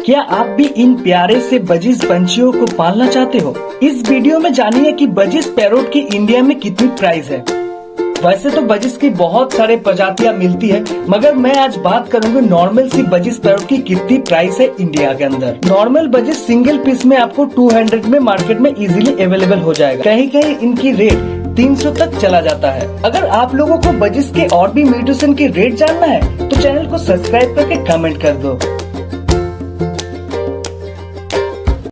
क्या आप भी इन प्यारे से बजिस पंछियों को पालना चाहते हो? इस वीडियो में जानिए कि बजिस पैरोट की इंडिया में कितनी प्राइस है। वैसे तो बजिस की बहुत सारे प्रजातियां मिलती है, मगर मैं आज बात करूंगी नॉर्मल सी बजिस पैरोट की कितनी प्राइस है इंडिया के अंदर। नॉर्मल बजिस सिंगल पीस में आपको 200 में मार्केट में इजीली अवेलेबल हो जाएगा। कहीं कहीं इनकी रेट 300 तक चला जाता है। अगर आप लोगों को बजिस के और भी म्यूटेशन की रेट जानना है तो चैनल को सब्सक्राइब करके कमेंट कर दो।